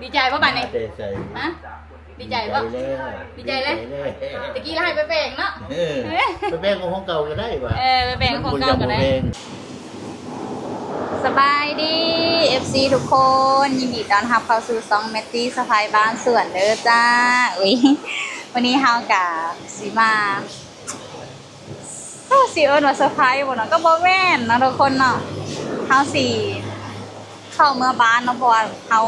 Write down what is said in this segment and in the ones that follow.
ดีใจป่ะบ้านนี้ฮะดีใจป่ะดีใจเลยตะกี้เราให้ไปแบ่งเนาะไปแบ่งของเก่าก็ได้ป่ะไปแบ่งของเก่าก็ได้สบายดี FC ทุกคนยินดีต้อนรับเข้าสู่2เมตตี้สะพายบ้านสวนเด้อจ้าวันนี้เฮากับสีมาสีเอิญว่าเซอร์ไพรส์บ่เนาะก็บ่แม่นเนาะทุกคนเนาะเฮาสีเข้าเมื่อบ้านเนาะเพราะว่าเฮา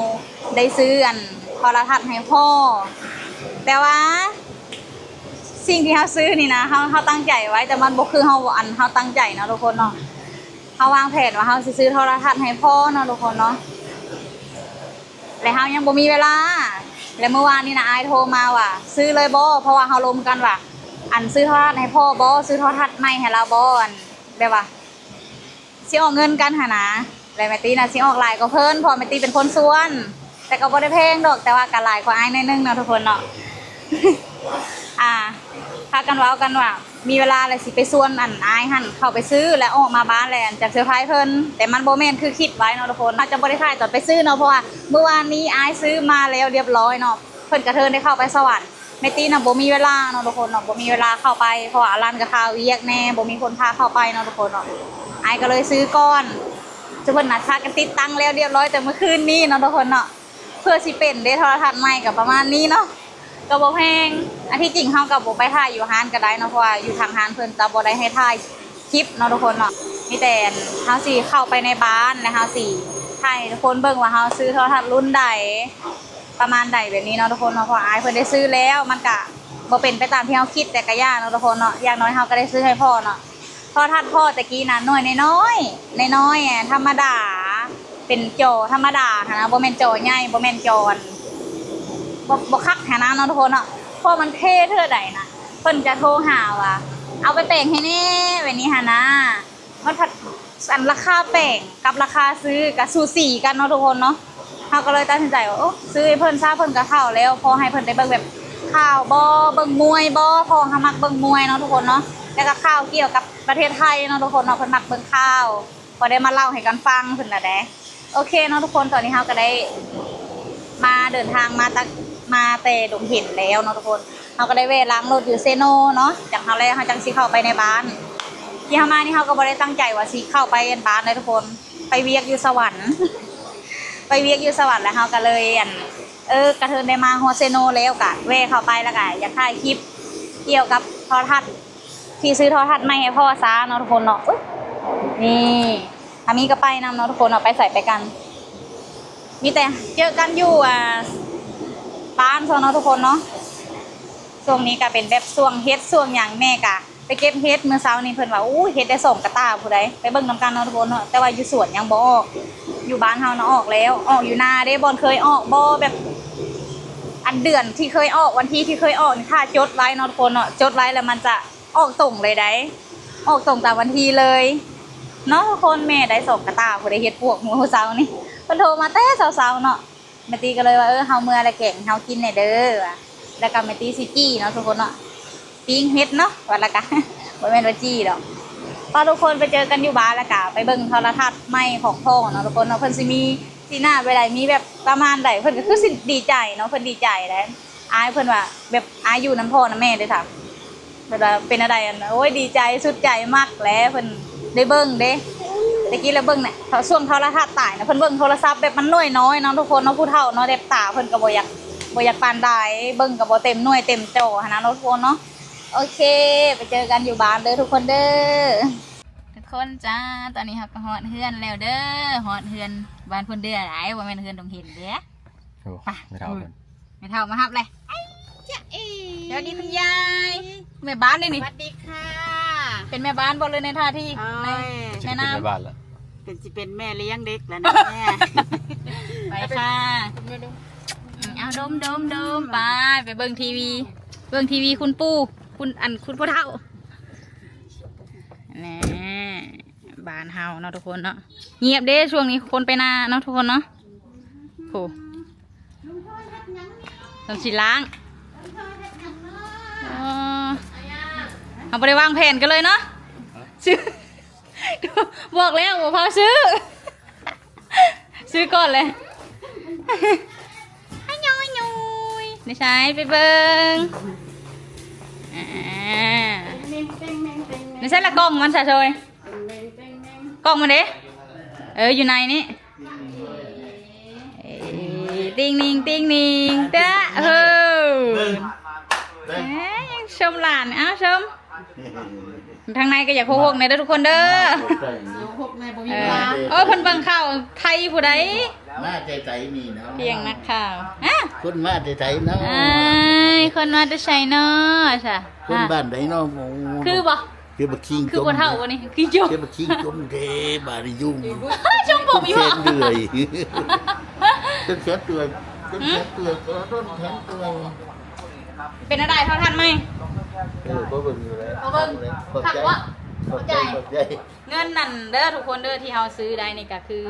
ได้ซื้ออันโทรทัศน์ให้พ่อแต่ว่าสิ่งที่เฮาซื้อนี่นะเฮาตั้งใจไว้แต่มันบ่คือเฮาตั้งใจเนาะทุกคนเนาะเฮาวางแผนว่าเฮาสิซื้อโทรทัศน์ให้พ่อเนาะทุกคนเนาะและเฮายังบ่มีเวลาและเมื่อวานนี้นะอายโทรมาว่าซื้อเลยบ่เพราะว่าเฮาลมกันว่าอันซื้อโทรทัศน์ให้พ่อบ่ซื้อโทรทัศน์ใหม่ให้เราบ่อันแบบว่าสิออกเงินกันหั่นนะแล้วแม่ตีน่ะสิออกหลายกว่าเพิ่นเพราะแม่ตีเป็นคนส่วนแต่ก็บ่ได้แพงดอกแต่ว่าก็หลายกว่าอายนิดนึงเนาะทุกคนเนาะพากันเว้ากันว่ามีเวลาเลยสิไปส่วนอันอายหั่นเข้าไปซื้อแล้วออกมาบ้านแล้วจะเซอร์ไพรส์เพิ่นแต่มันบ่แม่นคือคิดไว้เนาะทุกคนอาจจะบ่ได้ถ่ายตอนไปซื้อเนาะเพราะว่าเมื่อวานนี้อายซื้อมาแล้วเรียบร้อยเนาะเพิ่นกระเทินได้เข้าไปสวรรค์แม่ตีน่ะบ่มีเวลาเนาะทุกคนเนาะบ่มีเวลาเข้าไปเพราะว่าร้านก็ข่าวเวียกแน่บ่มีคนพาเข้าไปเนาะทุกคนเนาะอายก็เลยซื้อก่อนจะเพิ่นน่ะพากันติดตั้งแล้วเรียบร้อยแต่เมื่อคืนนี้เนาะทุกคนเนาะเพื่อสิเป็นได้โทรทัศน์ใหม่ก็ประมาณนี้เนาะก็บ่แพงอันที่จริงเฮาก็บ่ไปถ่ายอยู่ร้านก็ได้เนาะเพราะว่าอยู่ทางร้านเพิ่นจะบ่ได้ให้ถ่ายคลิปเนาะทุกคนเนาะมีแต่เฮาสิเข้าไปในบ้านแล้วเฮาสิถ่ายทุกคนเบิ่งว่าเฮาซื้อโทรทัศน์รุ่นใดประมาณใดแบบนี้เนาะทุกคนเนาะเพราะอายเพิ่นได้ซื้อแล้วมันก็บ่เป็นไปตามที่เฮาคิดแต่ก็ย่าเนาะทุกคนเนาะอย่างน้อยเฮาก็ได้ซื้อให้พ่อเนาะโทรทัศน์พ่อตะกี้น่ะน้อยธรรมดาเป็นจอธรรมดาค่ะนะบ่แม่นจอใหญ่บ่แม่นจอบ่คักแท้นะเนาะทุกคนเนาะเพราะมันเท่เท่าใดนะเพิ่นจะโทรหาว่าเอาไปแต่งให้แน่แบบนี้หั่นนะมันถัดอันราคาแต่งกับราคาซื้อก็สูสีกันเนาะทุกคนเนาะเฮาก็เลยตัดสินใจว่าซื้อให้เพิ่นซะเพิ่นก็เข้าแล้วพอให้เพิ่นได้เบิ่งแบบข่าวบ่เบิ่งมวยบ่พอเฮามักเบิ่งมวยเนาะทุกคนเนาะแล้วก็ข่าวเกี่ยวกับประเทศไทยเนาะทุกคนเนาะเพิ่นมักเบิ่งข่าวพอได้มาเล่าให้กันฟังเพิ่นน่ะแดโอเคเนาะทุกคนตอนนี้เฮาก็ได้มาเดินทางมาแต่ดงเห็นแล้วเนาะทุกคนเราก็ได้เวล้างรถอยู่เซโนเนาะจากเขาเลยเขาจังสิเข้าไปในบ้านที่เขามานี่เขาก็บ่ได้ตั้งใจว่าสิเข้าไปบ้านเลยทุกคนไปเวียกอยู่สวรรค์ ไปเวียกอยู่สวรรค์แล้วเขาก็เลยกระเทินได้มาฮอเซโนแล้วกะเวเข้าไปแล้วกะอยากถ่ายคลิปเกี่ยวกับโทรทัศน์ที่ซื้อโทรทัศน์ใหม่ให้พ่อซะเนาะทุกคนเนาะนี่อามีก็ไปนำเนาะทุกคนเอาไปใส่ไปกันมีแต่เจอกันอยู่บ้านเนาะทุกคนเนาะช่วงนี้ก็เป็นแบบช่วงเฮ็ดช่วงอย่างแม่กะไปเก็บเฮ็ดเมื่อเช้านี้เพิ่นว่าอู้เฮ็ดได้2กระตาผู้ใดไปเบิ่งนำกันเนาะทุกคนเนาะแต่ว่าอยู่สวนยังบ่ออกอยู่บ้านเฮาเนาะออกแล้วออกอยู่นาเด้บ่เคยออกบ่แบบอันเดือนที่เคยออกวันที่เคยออกนี่ถ้าจดไว้เนาะทุกคนเนาะจดไว้แล้วมันจะออกตรงเลยได้ออกตรงตามวันที่เลยเนาะทุกคนแม่ได้2กระตาผู้ใดเฮ็ดพวกมื้อเช้านี้เพิ่นโทรมาแต่เช้าๆเนาะแม่ตีก็เลยว่าเฮาเมื่ออะไรแกงเฮากินเด้อแล้วก็แม่ตีสิจี้เนาะทุกคนเนาะปิ้งเฮ็ดเนาะว่าละกันบ่แม่นว่าจี้ดอกพอทุกคนไปเจอกันอยู่บ้านแล้วก็ไปเบิ่งโทรทัศน์ใหม่ของพ่อเนาะทุกคนเนาะเพิ่นสิมีสีหน้าเวลามีแบบประมาณใดเพิ่นก็คือสิดีใจเนาะเพิ่นดีใจแหละอายเพิ่นว่าแบบอายอยู่นำพ่อนำแม่เด้อค่ะเวลาเป็นอะไรโอ้ยดีใจสุดใจมากแล้วเพิ่นได้เบิ่งเด้ตะกี้แล้วเบิ่งเนี่ยเขาช่วงโทรทัศน์ตายนะเพิ่นเบิ่งโทรศัพท์แบบมันน้อยๆเนาะทุกคนเนาะผู้เฒ่าเนาะเด็บตาเพิ่นก็บ่อยากปานใดเบิ่งก็บ่เต็มหน่วยเต็มจอหั่นนะทุกคนเนาะโอเคไปเจอกันอยู่บ้านเด้อทุกคนเด้อทุกคนจ้าตอนนี้ครับก็ฮอดเฮือนแล้วเด้อฮอดเฮือนบ้านเพิ่นเด้อหลายบ่แม่นเฮือนดงเห็นเด้อไปไม่เท่ามาฮับเลยจ๊ะสวัสดีคุณยายแม่บ้านนี่นี่สวัสดีค่ะเป็นแม่บ้านบ่เลยในท่าที่แม่น้ำเป็นเป็นแม่เลี้ยงเด็กแล้วนะแม่ไปค่ะเอาดมไปเบิ่งทีวีคุณปู่คุณพ่อเฒ่าแน่บ้านเฮาเนาะทุกคนเนาะเงียบเด้ช่วงนี้คนไปนาเนาะทุกคนเนาะโหต้องสิล้างเอาไปวางแผนกันเลยเนาะซื้อบอกแล้วว่าพอซื้อก่อนเลย นี่ใช้ไปเบิ่งนี่ใช่ละกล้องมันซะเชยกล้องมันเด้อยู่ในนี้ติงนิงติงนิงเด้อยังชมหลานชมทางในก็อยากโค้งในเด้อทุกคนเด้อเพิ่นเบิ่งข่าวไทยผู้ใดมาใจนี่เนาะเพียงนักข่าวคนมาใจเนาะคนมาจะใช้เนาะใช่คนบ้านไหนเนาะคือบ่คือบักคิงคือบ่เท่าบ่นี่คือจุ๊บคือบักคิงจุ๊บเด้บาดยุ่งชมผมอยู่เดือยต้นแขนเตือนต้นแขนเตือนต้นแขนเตือนเป็นอะไรเท่าทันไหมก็เบิ่งอยู่แล้วเบิ่งขักวะเข้าใจ เ เงินนั่นเด้อทุกคนเด้อที่เฮาซื้อได้นี่ก็คือ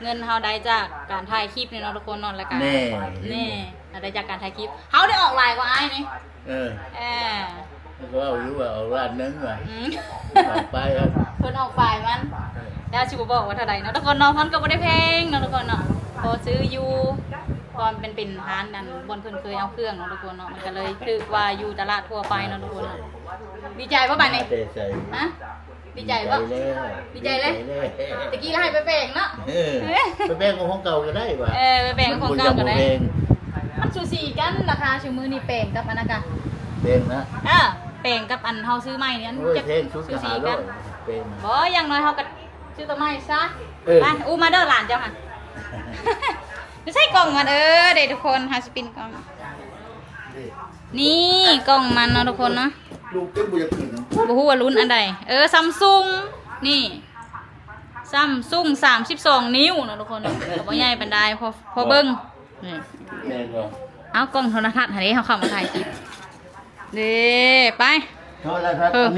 เงินเฮาได้จากการถ่ายคลิปนี่เนาะทุกคนเนาะแล้วก็นี่ได้จากการถ่ายคลิปเฮาได้ออกไลน์กว่าอ้ายนี่ก็เอาอยู่ว่าเอาร้านนึงว่ะออกไปครับเพิ่นออกไปมันแล้วสิบ่บอกว่าเท่าใดเนาะทุกคนเนาะมันก็บ่ได้แพงเนาะทุกคนเนาะพอซื้ออยู่ตอนเป็นร้านนั้นบนเพิ่นเคยเอาเครื่องเนาะทุกคนเนาะมันก็เลยถือว่าอยู่ตลาดทั่วไปเนาะทุกคนเนาะดีใจป่ะบัดนี้ฮะดีใจป่ะดีใจเลยตะกี้ให้ไปแบ่งเนาะไปแบ่งของเก่าก็ได้ว่ะไปแบ่งของเก่าก็ได้มันสูสีกันราคาชื่อมือนี่แบ่งกับอันนั้นกะแบ่งนะแบ่งกับอันเฮาซื้อใหม่นี่จะสูสีกันบ่อย่างน้อยเฮาก็ซื้อตัวใหม่ซะไปอู้มาเด้อหลานเจ้าค่ะไม่ใช่กล่องมันเด็กทุกคนฮาสปินกล่องนี่กล่องมันเนาะทุกคนเนาะลูกเต็มบุญขึ้นบูฮู้ว่าลุ้นอันใดซัมซุงนี่ซัมซุง32 นิ้วเนาะทุกคนเนาะบ่ใหญ่ปานใดพอเบิ่งนี่เอากล้องโทรทัศน์หั่นเด้เฮาเข้ามาถ่ายคลิปเด้ไป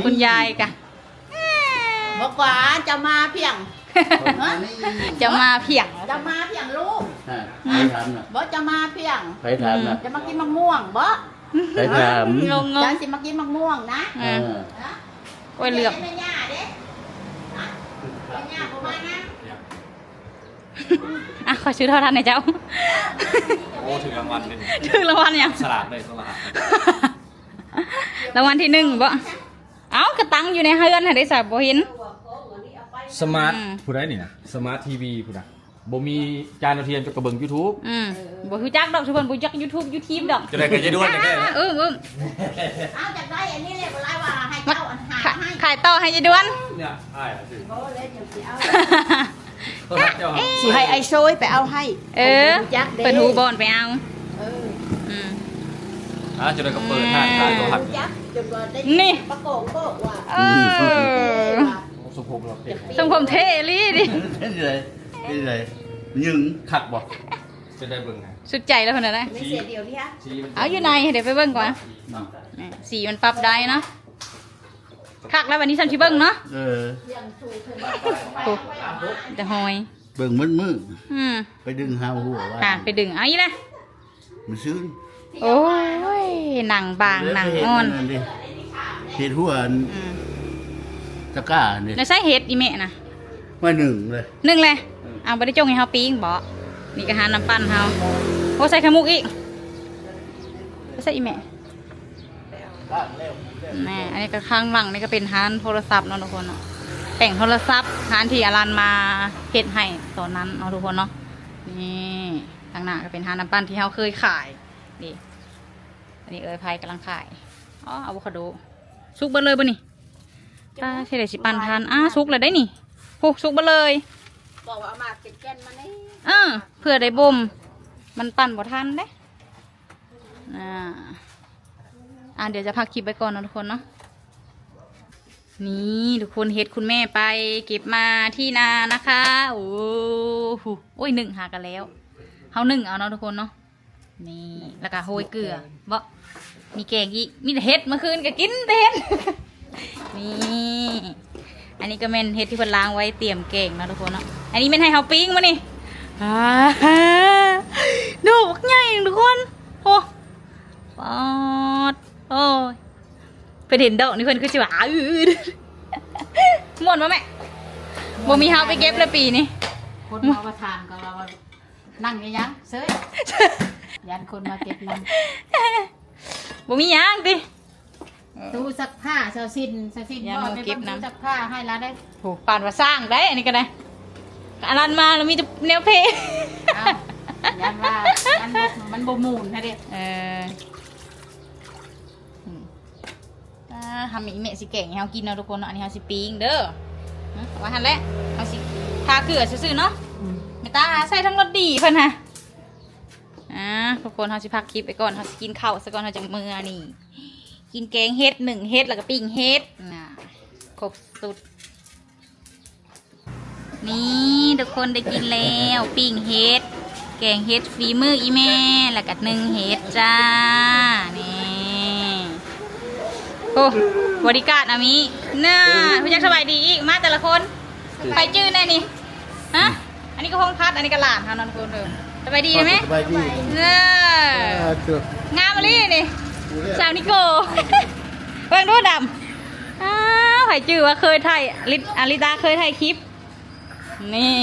คุณยายกะบอกว่าจะมาเพียงจะมาเพียงลูกบ่จะมาเพียงไปถามนะจะมากินมะม่วงบ่ไปถามจะสิมากินมะม่วงนะโอ้ยเหลือบขอชื่อเท่าทันหน่อยเจ้าโอ้ถึงรางวัลเลยถึงรางวัลยังสลากเลยสลากรางวัลที่1บ่กระตังอยู่ในเฮือนให้ได้สับบ่เห็นสมาร์ทผู้ใดนี่นะสมาร์ททีวีผู้ใดบ่มีจานดาวเทียมจะกระเบิง YouTube บ่ฮู้จักดอกทุกคนบ่รู้จัก YouTube ดอกจะได้กันจะด้วยจะได้จักได้อันนี้เลยบ่ไล่ว่าให้เจ้าอันหาให้ขายต่อให้ยายด้วนเนี่ยอ้ายสิบ่เลยเดี๋ยวสิเอาสิให้ไอ้โซยไปเอาให้เปิดหูบอนไปเอาจะได้กับเปิดห้างตัวหักนี่ประโกงโบกว่าสมพงษ์เราสมพงษ์เทลี่ดินี่เลยยึงขัดบ่จะได้เบิ่งไงสุดใจแล้วคนนั้นนะไม่เสียเดียวนี่ฮะเอาอยู่ในเดี๋ยวไปเบิ่งก่อนสีมันปรับได้เนาะคักแล้ววันนี้ฉันชิเบิ่งเนาะแต่หอยเบิ่งมืดไปดึงหาหัวว่าไปดึงเอาอีเลยมันซื้อโอ้ยหนังบางหนังอ่อนเห็ดหัวตะก้าเนี่ยแล้วใส่เห็ดอีเมะนะว่า1เลยเอาไปได้จงให้เฮาปิ้งบ่นี่ก็หาน้ำปั้นเฮาโอ้ใส่ไข่มุกอีกใส่อีเมะแม่อันนี้ก็ข้างหลังนี่ก็เป็นร้านโทรศัพท์เนาะทุกคนเนาะแต่งโทรศัพท์ร้านที่อารันมาเฮ็ดให้ตอนนั้นเนาะทุกคนเนาะนี่ทางหน้าก็เป็นร้านน้ำปั้นที่เฮาเคยขายนี่อันนี้ไผ่กำลังขายอะโวคาโดสุกเบิดเลยบ่นี่ถ้าใช่ได้สิปันทานสุกเลยได้นี่สุกเบิดเลยบอกว่าเอามาเก็บแก่นมานี่เพื่อได้บ่มมันปั่นบ่ทันเด้เดี๋ยวจะพักคลิปไปก่อนนะทุกคนเนาะนี่ทุกคนเฮ็ดคุณแม่ไปเก็บมาที่นานะคะโอ้ย1หากันแล้วเฮา1เอาเนาะทุกคนเนาะนี่แล้วก็โรยเกลือบ่มีแกงอีกมีแต่เฮ็ดเมื่อคืนก็กินเฮ็ดนี่อันนี้ก็เป็นเฮ็ดที่เพิ่นล้างไว้เตรียมแกงนะทุกคนเนาะอันนี้เป็นให้เฮาปิ้งมานี่ดูบักใหญ่ทุกคนโอ้ยเพิ่นเห็นดอกนี่เพิ่นคือสิว่าม่วนบ่แม่บ่มีเฮาไปเก็บเลยปีนี้คนมาประทานก็ว่านั่งยังเซ้ยยันคนมาเก็บนั่ง บ่มีหยังติ ตู้ซักผ้าชาวซินอย่า บ่ มา ไป เก็บ ตู้ น้ำ ซักผ้าให้ร้านได้ โหปานว่าสร้างได้อันนี้ก็ได้อันนั้นมาแล้วมีแต่แนวเพ อ้าวยันว่ามันบ่มูนนะเด้ ทำอีเมสิแกงให้เฮากินเนาะทุกคนเนาะอันนี้เฮาสิปิ้งเด้อว่าหั่นแหละเฮาสิทาเกลือซื่อๆเนาะไม่ตาใส่ทั้งรสดีเพิ่นฮะทุกคนเฮาสิพักคลิปไปก่อนเฮาสิกินข้าวซะก่อนเฮาจังมื้อนี่กินแกงเฮ็ด1เฮ็ดแล้วก็ปิ้งเฮ็ดน่ะครบสุดนี่ทุกคนได้กินแล้วปิ้งเฮ็ดแกงเฮ็ดฝีมืออีแม่แล้วก็1เฮ็ดจ้านี่โอ้บริการอามิน่าพี่จักสบายดีอีกมาแต่ละคนไปจื้อแน่นี่ฮะอันนี้ก็ห้องพัดอันนี้ก็หลานค่ะนอนคนเดิมสบายดีไหม สบายดี เกือบ งามมาลี่นี่สาวนิโกเบิ่งดูดำไผ่จื้อว่าเคยถ่ายอลิตาเคยถ่ายคลิปนี่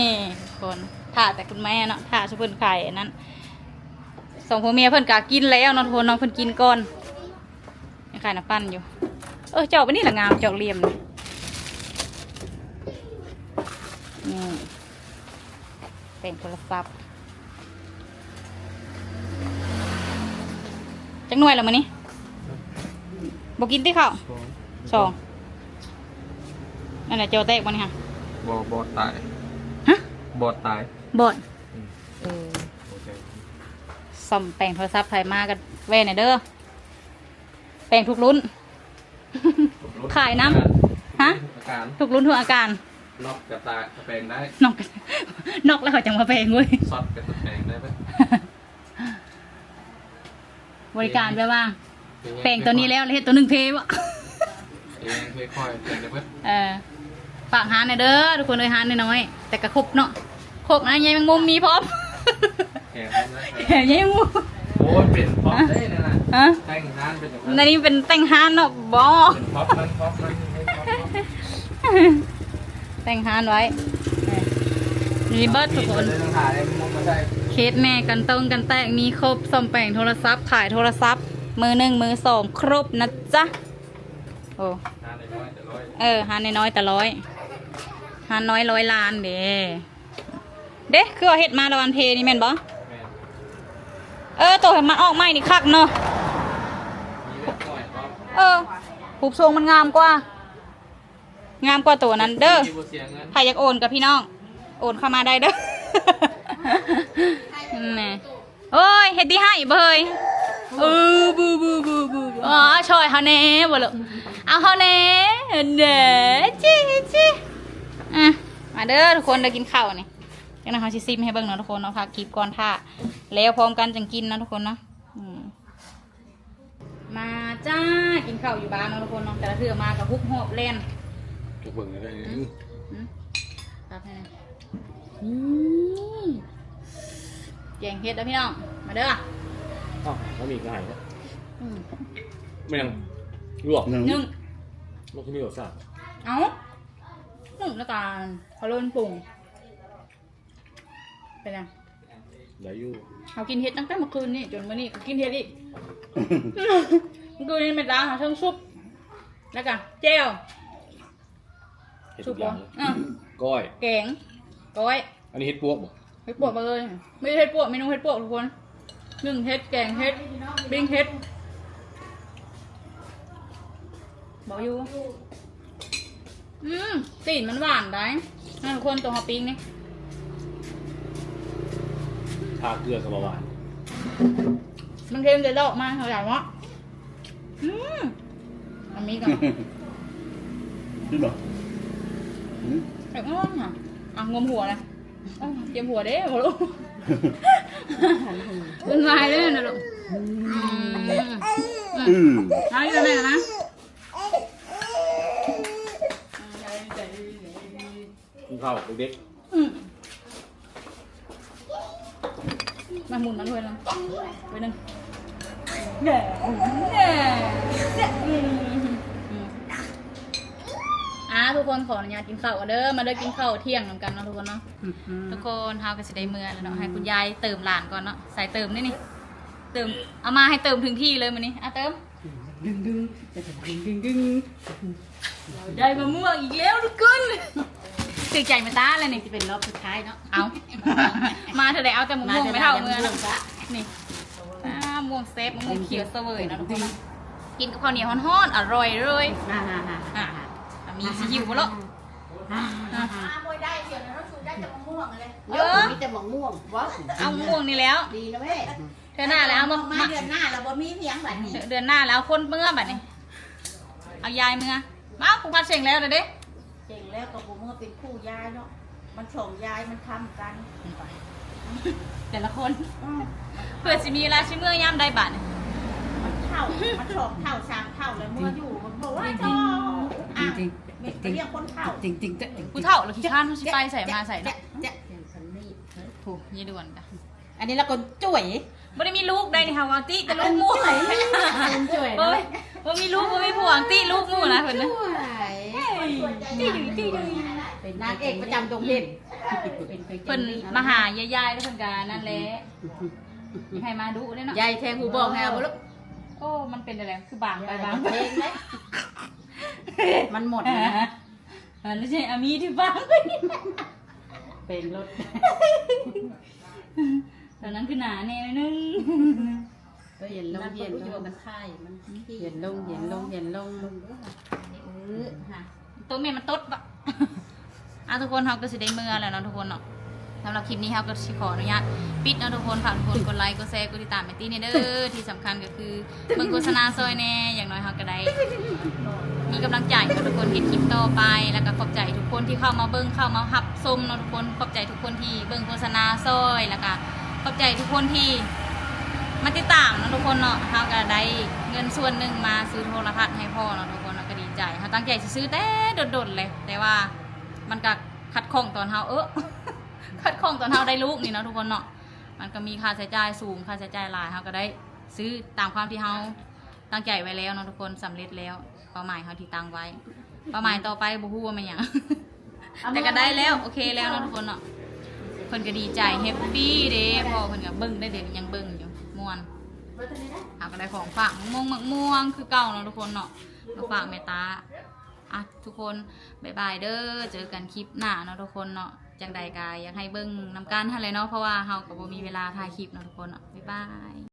คนถ่าแต่คุณแม่เนาะถ่าชุบเพิ่นไข่นั้นสองพ่อเมียเพิ่นกะกินแล้วนอนคนน้องเพิ่นกินก่อนยังไข่น้ำปั้นอยู่เจ้าไปนี่ละงามเจ้าเหลี่ยมนี่เป็นโทรศัพท์จังหน่วยแล้วมั้ยนี่บอกกินที่ข้าวสองนั่นแหละเจ้าเตะมันนี่ค่ะ บอดตาย ฮะ บอดตาย บอดซ่อมแปลงโทรศัพท์ไทยมากันแว่ไหนเด้อแปลงทุกรุ่น ขายน้ำฮะ อาการ ทุกรุ่นทุกอาการ นอกกระตายกระแปลงได้ นอกนอกแล้วเขาจังมาแปลงเว้ย ซอดกระแปลงได้ไหม บริการไปว่าแปลงตัวนี้แล้วเฮ็ดตัวหนึ่งเพวะ เองค่อยๆเป็นได้ไหม ฝากหาหน่อยเด้อทุกคนเลยหาหน้อยๆแต่กระครบเนาะครบนะยายแมงมุมมีพร้อม แข็งได้ไหม ยายแมงมุม โอ้ยเป็นพ็อปได้นะ ฮะ แต่งงานเป็นอย่าง ในนี้เป็นแต่งฮานเนาะบอ เป็นพ็อปมันพ็อปมันไม่พ็อป แต่งฮานไว้มีเบิร์ดทุกคน เลยต้องถ่ายเลยมุมมาได้ เคสแม่กันตรงกันแตกมีครบซ่อมแปลงโทรศัพท์ขายโทรศัพท์มือหนึ่งมือสองครบนะจ๊ะโอ้ งานน้อยแต่ร้อย ฮานน้อยแต่ร้อยฮานน้อย100 ล้านเด้คือเอาเฮ็ดมาละวันเพนี่แม่นบ่ แม่ ตัวมันออกใหม่นี่คักเนาะ มีเล็กน้อยพ็อป ผูกทรงมันงามกว่า งามกว่าตัวนั้นเด้อ มีบัวเสียเงิน ใครอยากโอนกับพี่น้อง โอนเข้ามาได้เด้อ นี่โอ้ยเฮ็ดที่ให้เบยบูอ๋อช่อยเฮาแน่บ่ลูกเอาเฮาแน่เด้จิมาเด้อทุกคนเด้อกินข้าวนี่จังนั้นเฮาสิซิมให้เบิ่งเนาะทุกคนเนาะพักคลิปก่อนท่าแล้วพร้อมกันจังกินนะทุกคนเนาะมาจ้ากินข้าวอยู่บ้านเนาะทุกคนเนาะแต่ละเทื่อมากับฮุบหอบเล่น จะเบิ่งอะไร ครับแกงเห็ดแล้วพี่น้อง มาเด้อ อ๋อเขามีอีกหลายนะไม่ยังลวก นึ่ง ลวกที่มีรสชาติ เอานึ่งแล้วกันเขาเล่นปรุงเป็นไง เดี๋ยวอยู่ เขากินเห็ดตั้งแต่เมื่อคืนนี่จนวันนี้ก็กินเห็ดอีก เมื่อคืนนี้เป็นร้านหาช่างซุปแล้วกันเจล เห็ด ซุ ทุ ป กอ บ่ ย่างเลยก้อย แกงก้อย อันนี้เห็ดปวกบ่ เห็ดปวกมาเลย ไม่ใช่เห็ดปวกเมนูเห็ดปวกทุกคนนึ่งเห็ดแกงเห็ดปิ้งเห็ดบอกอยู่ตีนมันหวานได้นั่นทุกคนตัวหอปิ้งนี่ ทาเกลือกับหวาน มันเค็มเดี๋ยวดอกมาเขาใหญ่วะอันนี้ก่อน ขึ้นบ่ แต่ก็อ่ะงมหัวเลยเตรียมหัวเด้หัวลูกเป็นลายเลยนะลูกเอาอยู่ไหนนะ กินข้าวเด็ก มาหมุนมันด้วยนะไปหนึ่งทุกคนขออนุญาตกินข้าวกันเด้อมาเด้อกินข้าวเที่ยงนำกันเนาะทุกคนเนาะทุกคนเฮาก็สิได้เมื่อแล้วเนาะให้คุณยายเติมหลานก่อนเนาะใส่เติมนี่ เติมเอามาให้เติมถึงที่เลยมื้อนี้เติมดึงได้มะม่วงอีกแล้วทุกคนตื่นใจมาตาเลยนี่ จะเป็นรอบสุดท้ายเนาะ เอา มาเถอะได้เอาแต่มะม่วงไม่เท่าเมื่อนะนี่ม่วงเซฟมะม่วงเขียวเสวยนะทุกคนกินกับข้าวเหนียวฮ้อนๆอร่อยเลยมีซีอิ๊วบ่ล่ะ มวยได้เดี๋ยวนะชูได้แต่มะม่วงเลย มีแต่มะม่วงว้าว เอามะม่วงนี่แล้ว ดีนะเว้ย เดือนหน้าแล้วเอา มา มา เดือนหน้าเราบ่มีเพียงแบบนี้ เดือนหน้าแล้วคนเมื่อบัดนี้เอายายเมื่อมาผูกพัดเสียงแล้วเด้อเด้ เก่งแล้วกับผมเมื่อเป็นคู่ยายเนาะมันส่งยายมันทำกัน แต่ละคนเพื่อสิมีเวลาชิเมื่อยามใดบัดนี่ มันเท่ามันสองเท่าสามเท่าเลยเมื่ออยู่มันบอกว่าชอบไม่เรียกคนเท่า จริงจริง ผู้เฒ่าเราขี้ข้านเขาสิไปใส่มาใส่นะ ถูกยี่ด่วนกัน อันนี้ละคนจ่วย บ่ได้มีลูกได้นี่ค่ะวางติแต่ลูกหมู่ จ่วย เอ้ยบ่มีลูกบ่มีผัววางติลูกหมู่นะเพิ่นนะ เป็นนางเอกประจำดงเห็น เพิ่นมาหายายๆแล้วเพิ่นก็นั่นแหละมีใครมาดุเด้เนาะ ยายแทงหูบอกแฮวลูก โอ้มันเป็นอะไรคือบางไปบาง เพลงเลยมันหมดนะ มันไม่ใช่อามีที่บางไป เป็นรถ ตอนนั้นคือหนาแน่นึง ก็เย็นลงเย็นลงมันค่ายมันเย็นลงเย็นลงเย็นลง ตัวเมย์มันตดปะ ทุกคนเขาก็สิได้เมื่อแล้วเนาะทุกคนเนาะสำหรับคลิปนี้เขาก็สิขออนุญาตปิดเนาะทุกคนฝากทุกคนกดไลค์กดแชร์กดติดตามแมตตี้เนี่ยเด้อที่สำคัญก็คือเบิ่งโฆษณาซอยแน่อย่างน้อยเขาก็ได้มีกำลังใจให้ทุกคนเห็นคลิปต่อไปแล้วก็ขอบใจทุกคนที่เข้ามาเบิ่งเข้ามาหับชมเนาะทุกคนขอบใจทุกคนที่เบิ่งโฆษณาซอยแล้วก็ขอบใจทุกคนที่มาติดตามเนาะทุกคนเนาะเขาก็ได้เงินส่วนหนึ่งมาซื้อโทรทัศน์ให้พ่อเนาะทุกคนเนาะก็ดีใจเขาตั้งใจจะซื้อแต่โดดๆเลยแต่ว่ามันก็ขัดข้องตอนเขาขัดข้องตอนเขาได้ลูกนี่เนาะทุกคนเนาะมันก็มีค่าใช้จ่ายสูงค่าใช้จ่ายหลายเขาก็ได้ซื้อตามความที่เขาตั้งใจไว้แล้วเนาะทุกคนสำเร็จแล้วเป้าหมายเขาที่ตั้งไว้เป้าหมายต่อไปบ่ฮู้ว่ามันหยัง แต่ก็ได้แล้วโอเคแล้วเนาะทุกคนเนาะเพิ่นก็ดีใจแฮปปี้เด้พอเพิ่นก็เบิ่งได้เดี๋ยวยังเบิ่งอยู่ม่วนเขาก็ได้ของฝากม่วงคือเก่าเนาะทุกคนเนาะมาฝากแม่ตาทุกคนบ๊ายบายเด้อเจอกันคลิปหน้าเนาะทุกคนเนาะจังใดก็อยากให้เบิ่งนำกันหั่นแหละเนาะเพราะว่าเฮาก็บ่มีเวลาถ่ายคลิปเนาะทุกคนเนาะบ๊ายบาย